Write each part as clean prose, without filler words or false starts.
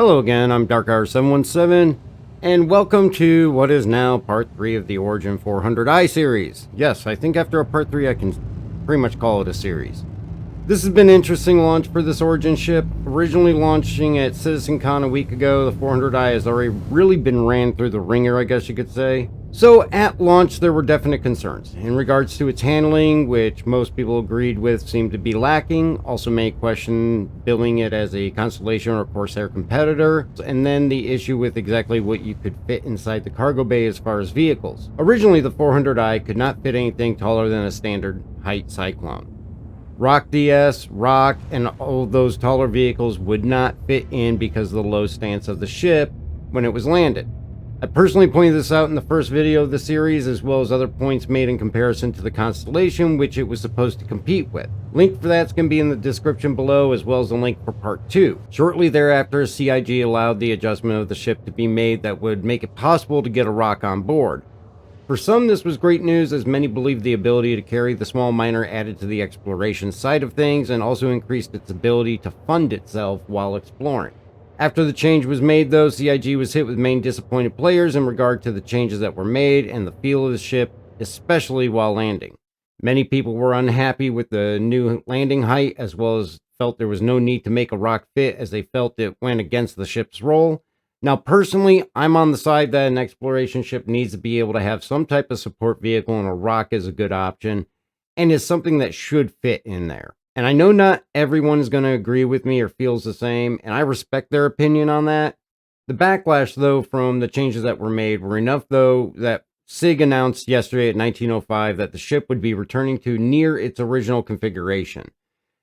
Hello again, I'm DarkHour717, and welcome to what is now part 3 of the Origin 400i series. Yes, I think after a part 3 I can pretty much call it a series. This has been an interesting launch for this Origin ship. Originally launching at CitizenCon a week ago, the 400i has already really been ran through the ringer, I guess you could say. So at launch there were definite concerns in regards to its handling, which most people agreed with seemed to be lacking. Also made question billing it as a Constellation or Corsair competitor, and then the issue with exactly what you could fit inside the cargo bay as far as vehicles. Originally the 400i could not fit anything taller than a standard height Cyclone. Rock DS, Rock, and all those taller vehicles would not fit in because of the low stance of the ship when it was landed. I personally pointed this out in the first video of the series, as well as other points made in comparison to the Constellation, which it was supposed to compete with. Link for that's going to be in the description below, as well as a link for part 2. Shortly thereafter, CIG allowed the adjustment of the ship to be made that would make it possible to get a Rock on board. For some, this was great news, as many believed the ability to carry the small miner added to the exploration side of things and also increased its ability to fund itself while exploring. After the change was made though, CIG was hit with many disappointed players in regard to the changes that were made and the feel of the ship, especially while landing. Many people were unhappy with the new landing height, as well as felt there was no need to make a Rock fit, as they felt it went against the ship's role. Now, personally, I'm on the side that an exploration ship needs to be able to have some type of support vehicle, and a Rock is a good option and is something that should fit in there. And I know not everyone is going to agree with me or feels the same, and I respect their opinion on that. The backlash, though, from the changes that were made were enough, though, that SIG announced yesterday at 19:05 that the ship would be returning to near its original configuration.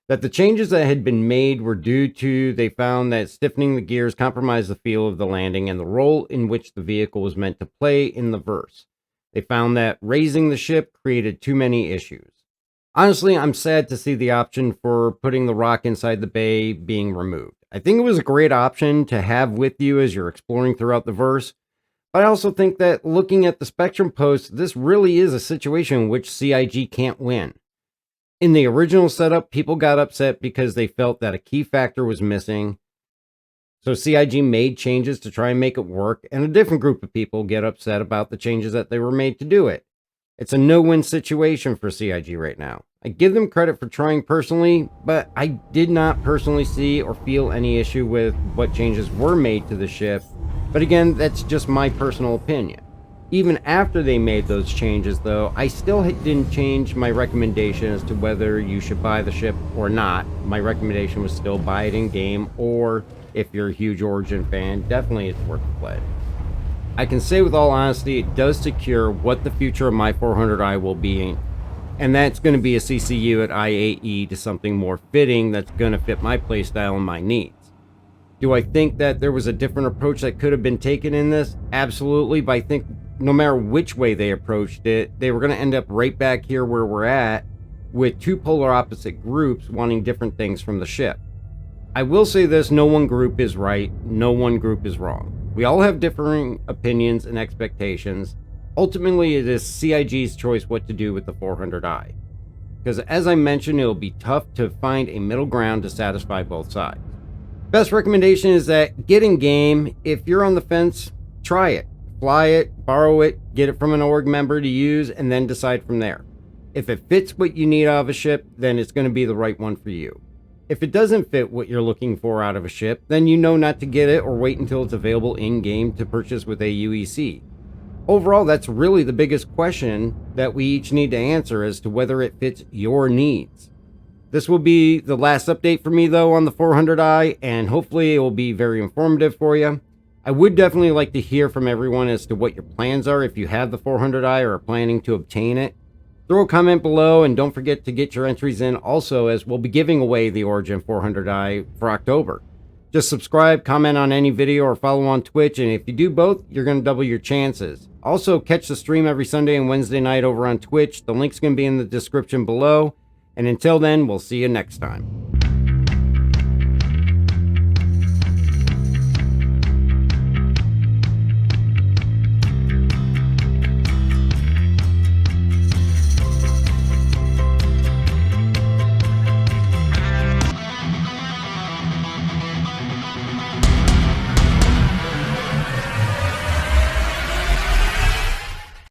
That the changes that had been made were due to they found that stiffening the gears compromised the feel of the landing and the role in which the vehicle was meant to play in the verse. They found that raising the ship created too many issues. Honestly, I'm sad to see the option for putting the Rock inside the bay being removed. I think it was a great option to have with you as you're exploring throughout the verse, but I also think that looking at the Spectrum post, this really is a situation in which CIG can't win. In the original setup, people got upset because they felt that a key factor was missing. So CIG made changes to try and make it work, and a different group of people get upset about the changes that they were made to do it. It's a no-win situation for CIG right now. I give them credit for trying personally, but I did not personally see or feel any issue with what changes were made to the ship. But again, that's just my personal opinion. Even after they made those changes, though, I still didn't change my recommendation as to whether you should buy the ship or not. My recommendation was still buy it in game, or if you're a huge Origin fan, definitely it's worth the play. I can say with all honesty, it does secure what the future of my 400i will be, and that's going to be a CCU at IAE to something more fitting that's going to fit my playstyle and my needs. Do I think that there was a different approach that could have been taken in this? Absolutely, but I think no matter which way they approached it, they were going to end up right back here where we're at, with two polar opposite groups wanting different things from the ship. I will say this, no one group is right, no one group is wrong. We all have differing opinions and expectations. Ultimately, it is CIG's choice what to do with the 400i. Because as I mentioned, it'll be tough to find a middle ground to satisfy both sides. Best recommendation is that get in game. If you're on the fence, try it. Fly it, borrow it, get it from an org member to use, and then decide from there. If it fits what you need out of a ship, then it's going to be the right one for you. If it doesn't fit what you're looking for out of a ship, then you know not to get it or wait until it's available in-game to purchase with a UEC. Overall, that's really the biggest question that we each need to answer as to whether it fits your needs. This will be the last update for me, though, on the 400i, and hopefully it will be very informative for you. I would definitely like to hear from everyone as to what your plans are if you have the 400i or are planning to obtain it. Throw a comment below, and don't forget to get your entries in also, as we'll be giving away the Origin 400i for October. Just subscribe, comment on any video, or follow on Twitch, and if you do both, you're going to double your chances. Also, catch the stream every Sunday and Wednesday night over on Twitch. The link's going to be in the description below. And until then, we'll see you next time.